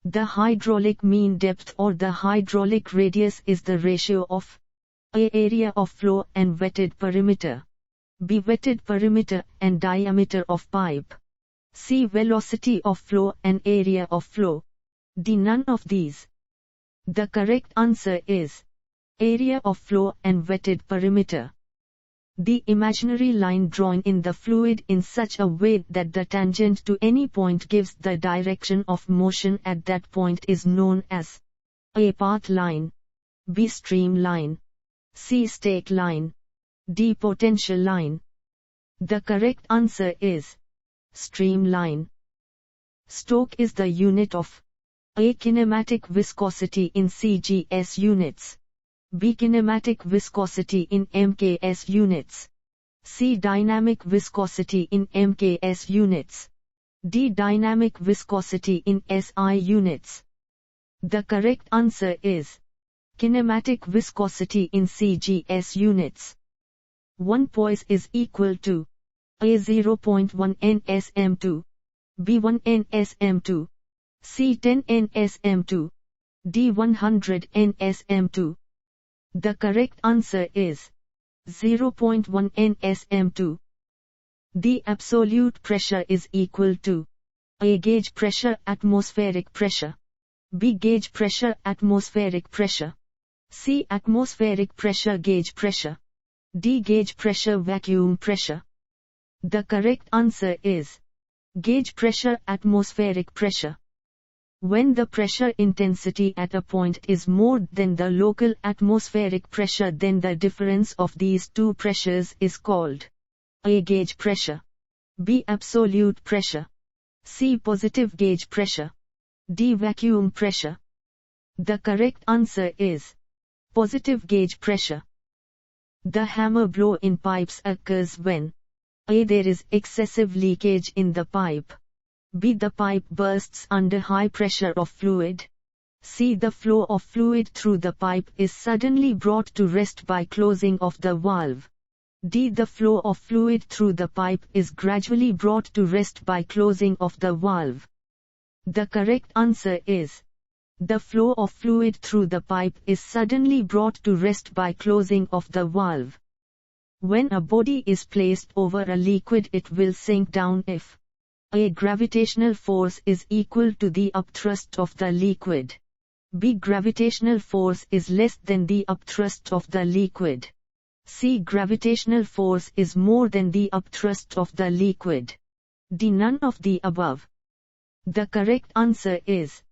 The hydraulic mean depth or the hydraulic radius is the ratio of A. Area of flow and wetted perimeter. B. Wetted perimeter and diameter of pipe. C. Velocity of flow and area of flow. D. None of these. The correct answer is area of flow and wetted perimeter. The imaginary line drawn in the fluid in such a way that the tangent to any point gives the direction of motion at that point is known as A. Path line. B. Streamline. C. Stake line. D. Potential line. The correct answer is streamline. Stoke is the unit of A. Kinematic viscosity in CGS units. B. Kinematic viscosity in MKS units. C. Dynamic viscosity in MKS units. D. Dynamic viscosity in SI units. The correct answer is kinematic viscosity in CGS units. 1 poise is equal to A. 0.1 nsm2, B. 1 nsm2, C. 10 nsm2, D. 100 nsm2. The correct answer is 0.1 nsm2. The absolute pressure is equal to A. Gauge pressure atmospheric pressure, B. Gauge pressure atmospheric pressure, C. Atmospheric pressure gauge pressure, D. Gauge pressure vacuum pressure. The correct answer is gauge pressure atmospheric pressure. When the pressure intensity at a point is more than the local atmospheric pressure, then the difference of these two pressures is called A. Gauge pressure, B. Absolute pressure, C. Positive gauge pressure, D. Vacuum pressure. The correct answer is positive gauge pressure. The hammer blow in pipes occurs when A. There is excessive leakage in the pipe, B. The pipe bursts under high pressure of fluid, C. The flow of fluid through the pipe is suddenly brought to rest by closing of the valve, D. The flow of fluid through the pipe is gradually brought to rest by closing of the valve. The correct answer is the flow of fluid through the pipe is suddenly brought to rest by closing of the valve. When a body is placed over a liquid, it will sink down if A. Gravitational force is equal to the upthrust of the liquid, B. Gravitational force is less than the upthrust of the liquid, C. Gravitational force is more than the upthrust of the liquid, D. None of the above. The correct answer is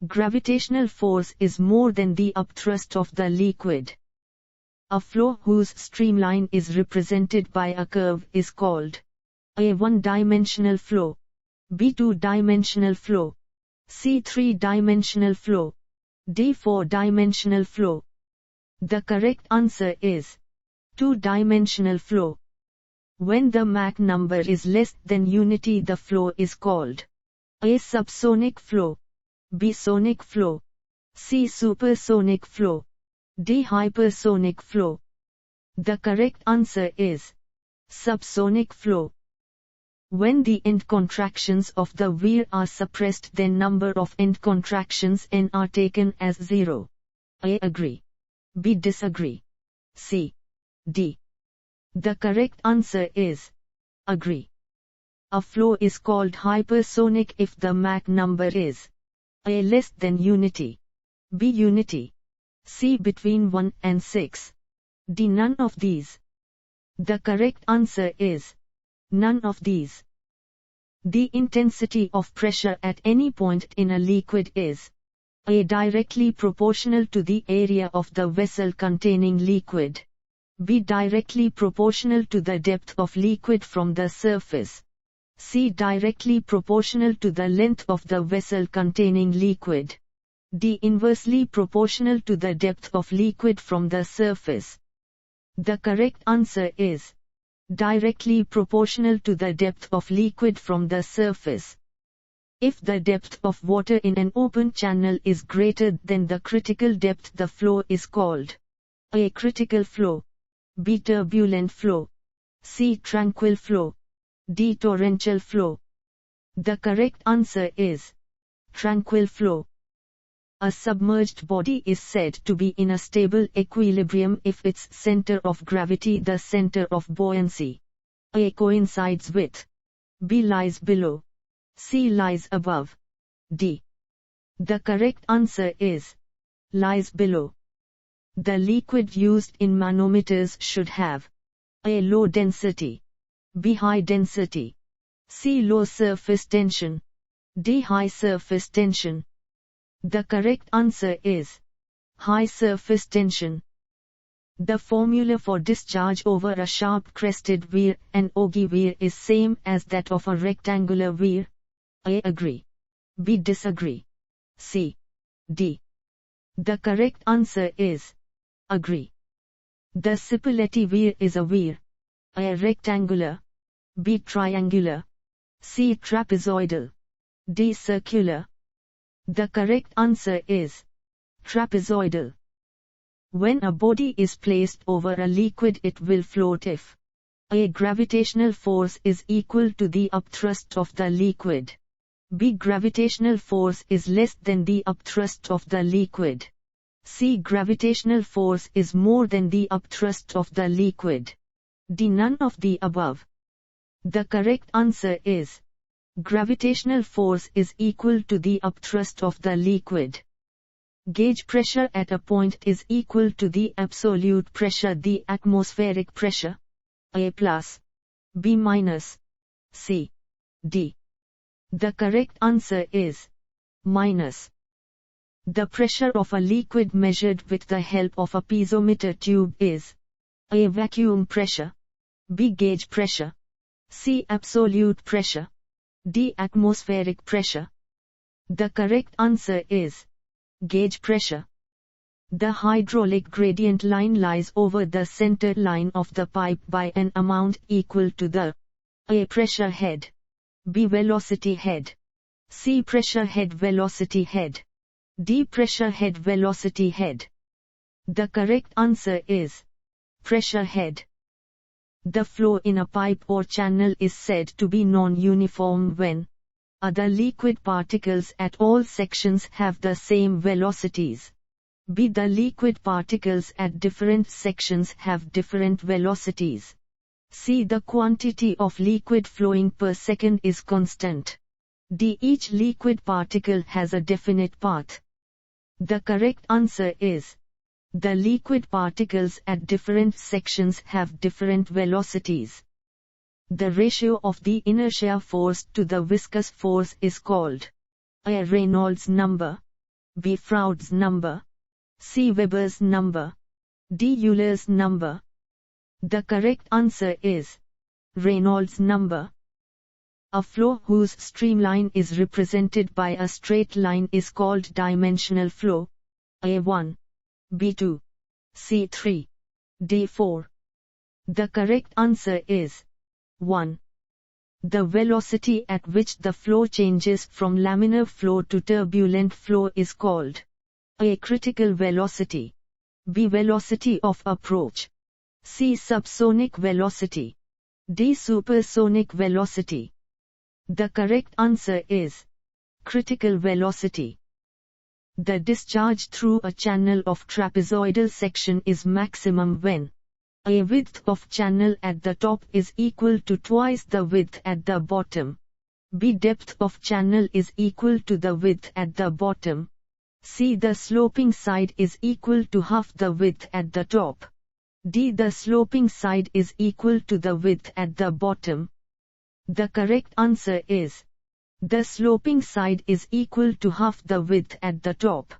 gravitational force is more than the upthrust of the liquid. A flow whose streamline is represented by a curve is called A. One-dimensional flow, B. Two-dimensional flow, C. Three-dimensional flow, D. Four-dimensional flow. The correct answer is two-dimensional flow. When the Mach number is less than unity, the flow is called A. Subsonic flow, B. Sonic flow, C. Supersonic flow, D. Hypersonic flow. The correct answer is subsonic flow. When the end contractions of the weir are suppressed, then number of end contractions n are taken as 0. A. Agree, B. Disagree, C. D. The correct answer is agree. A flow is called hypersonic if the Mach number is A. less than unity, B. unity, C. between 1 and 6, D. none of these. The correct answer is none of these. The intensity of pressure at any point in a liquid is A. directly proportional to the area of the vessel containing liquid, B. directly proportional to the depth of liquid from the surface, C. directly proportional to the length of the vessel containing liquid, D. inversely proportional to the depth of liquid from the surface. The correct answer is directly proportional to the depth of liquid from the surface. If the depth of water in an open channel is greater than the critical depth, the flow is called A. critical flow, B. turbulent flow, C. tranquil flow, D. torrential flow. The correct answer is tranquil flow. A submerged body is said to be in a stable equilibrium if its center of gravity, the center of buoyancy, A, coincides with, B, lies below, C, lies above, D. The correct answer is, lies below. The liquid used in manometers should have, A, low density, B, high density, C, low surface tension, D, high surface tension. The correct answer is, high surface tension. The formula for discharge over a sharp-crested weir and Ogee weir is same as that of a rectangular weir. A, agree, B, disagree, C, D. The correct answer is, agree. The Cippoletti weir is a weir, A, rectangular, B, triangular, C, trapezoidal, D, circular. The correct answer is, trapezoidal. When a body is placed over a liquid, it will float if, A, gravitational force is equal to the upthrust of the liquid, B, gravitational force is less than the upthrust of the liquid, C, gravitational force is more than the upthrust of the liquid, D, none of the above. The correct answer is, gravitational force is equal to the upthrust of the liquid. Gauge pressure at a point is equal to the absolute pressure, the atmospheric pressure, A plus, B minus, C, D. The correct answer is, minus. The pressure of a liquid measured with the help of a piezometer tube is, A, vacuum pressure, B, gauge pressure, C, absolute pressure, D, atmospheric pressure. The correct answer is, gauge pressure. The hydraulic gradient line lies over the center line of the pipe by an amount equal to the, A, pressure head, B, velocity head, C, pressure head velocity head, D, pressure head velocity head. The correct answer is, pressure head. The flow in a pipe or channel is said to be non-uniform when, A, the liquid particles at all sections have the same velocities, B, the liquid particles at different sections have different velocities, C, the quantity of liquid flowing per second is constant, D, each liquid particle has a definite path. The correct answer is, the liquid particles at different sections have different velocities. The ratio of the inertia force to the viscous force is called, A, Reynolds number, B, Froude's number, C, Weber's number, D, Euler's number. The correct answer is, Reynolds number. A flow whose streamline is represented by a straight line is called dimensional flow, A1, B2, C3, D4. The correct answer is, 1. The velocity at which the flow changes from laminar flow to turbulent flow is called, A, critical velocity, B, velocity of approach, C, subsonic velocity, D, supersonic velocity. The correct answer is, critical velocity. The discharge through a channel of trapezoidal section is maximum when, A, width of channel at the top is equal to twice the width at the bottom, B, depth of channel is equal to the width at the bottom, C, the sloping side is equal to half the width at the top, D, the sloping side is equal to the width at the bottom. The correct answer is, the sloping side is equal to half the width at the top.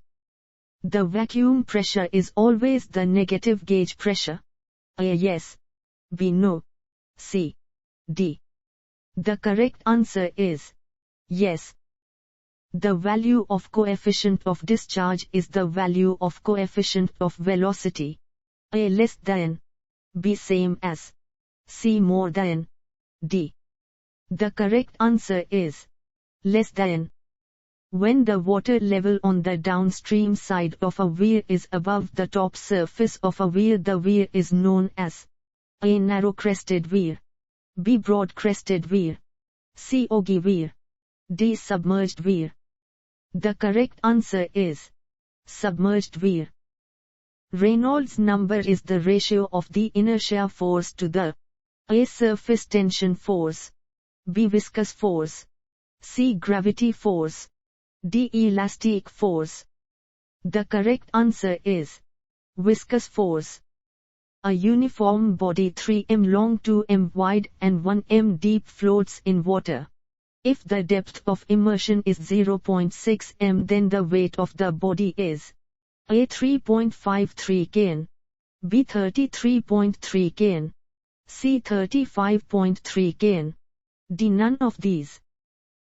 The vacuum pressure is always the negative gauge pressure, A, yes, B, no, C, D. The correct answer is, yes. The value of coefficient of discharge is the value of coefficient of velocity, A, less than, B, same as, C, more than, D. The correct answer is, less than. When the water level on the downstream side of a weir is above the top surface of a weir, the weir is known as, A, narrow-crested weir, B, broad-crested weir, C, Ogee weir, D, submerged weir. The correct answer is, submerged weir. Reynolds number is the ratio of the inertia force to the A. surface tension force, B. viscous force, C. gravity force, D. elastic force. The correct answer is viscous force. A uniform body 3 m long, 2 m wide and 1 m deep floats in water. If the depth of immersion is 0.6 m, then the weight of the body is A. 3.53 kN, B. 33.3 kN, C. 35.3 kN, D. none of these.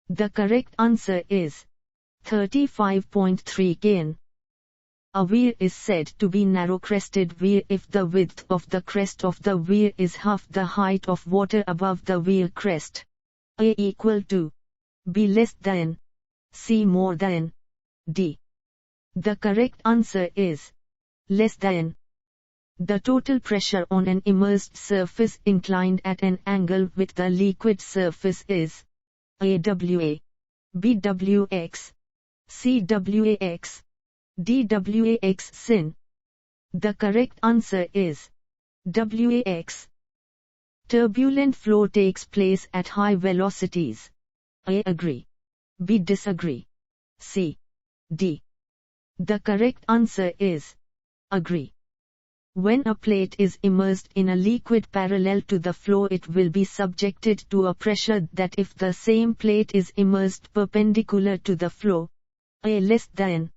The correct answer is 35.3 kN. A weir is said to be narrow-crested weir if the width of the crest of the weir is half the height of water above the weir crest. A equal to, B less than, C more than, D. The correct answer is less than. The total pressure on an immersed surface inclined at an angle with the liquid surface is A WA, B WX, C WAX, D WAX sin. The correct answer is WAX. Turbulent flow takes place at high velocities. A agree, B disagree, C, D. The correct answer is agree. When a plate is immersed in a liquid parallel to the flow, it will be subjected to a pressure that if the same plate is immersed perpendicular to the flow, A less than,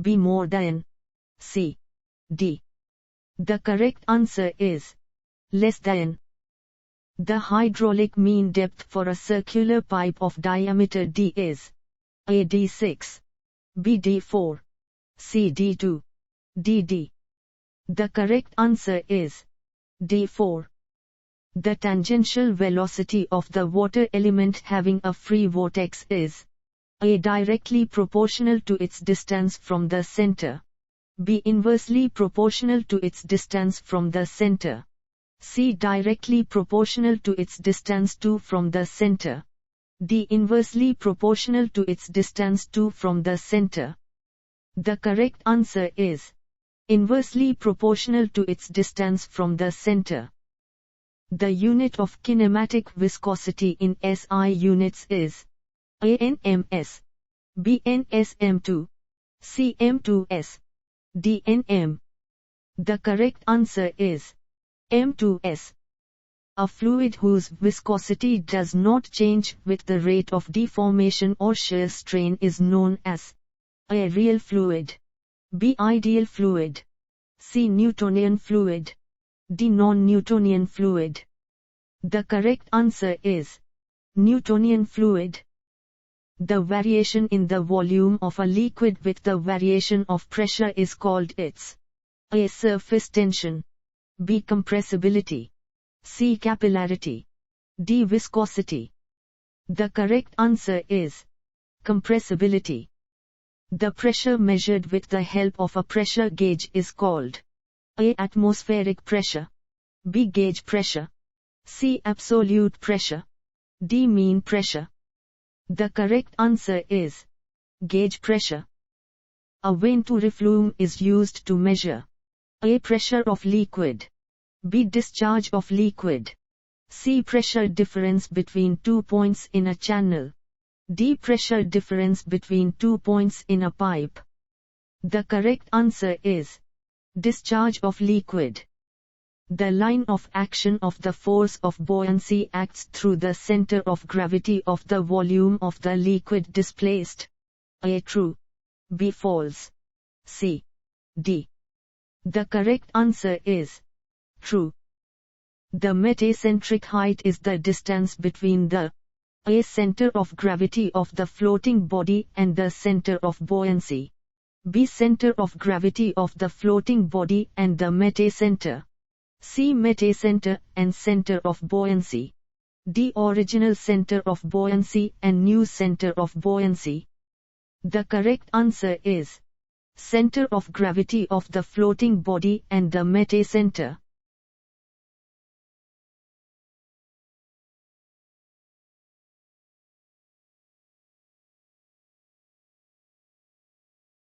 B more than, C, D. The correct answer is less than. The hydraulic mean depth for a circular pipe of diameter D is A D6, B D4, C D2, D D. The correct answer is D4. The tangential velocity of the water element having a free vortex is A directly proportional to its distance from the center, B inversely proportional to its distance from the center, C directly proportional to its distance to from the center, D inversely proportional to its distance to from the center. The correct answer is inversely proportional to its distance from the center. The unit of kinematic viscosity in SI units is A nms, B nsm2, C m2s, D nm. The correct answer is m2s. A fluid whose viscosity does not change with the rate of deformation or shear strain is known as A real fluid, B ideal fluid, C Newtonian fluid, D non-Newtonian fluid. The correct answer is Newtonian fluid. The variation in the volume of a liquid with the variation of pressure is called its A surface tension, B compressibility, C capillarity, D viscosity. The correct answer is compressibility. The pressure measured with the help of a pressure gauge is called A atmospheric pressure, B gauge pressure, C absolute pressure, D mean pressure. The correct answer is gauge pressure. A venturiflume is used to measure A pressure of liquid, B discharge of liquid, C pressure difference between 2 points in a channel, D pressure difference between 2 points in a pipe. The correct answer is discharge of liquid. The line of action of the force of buoyancy acts through the center of gravity of the volume of the liquid displaced. A true, B false, C, D. The correct answer is true. The metacentric height is the distance between the A center of gravity of the floating body and the center of buoyancy, B center of gravity of the floating body and the metacenter, C metacenter and center of buoyancy, D original center of buoyancy and new center of buoyancy. The correct answer is center of gravity of the floating body and the metacenter.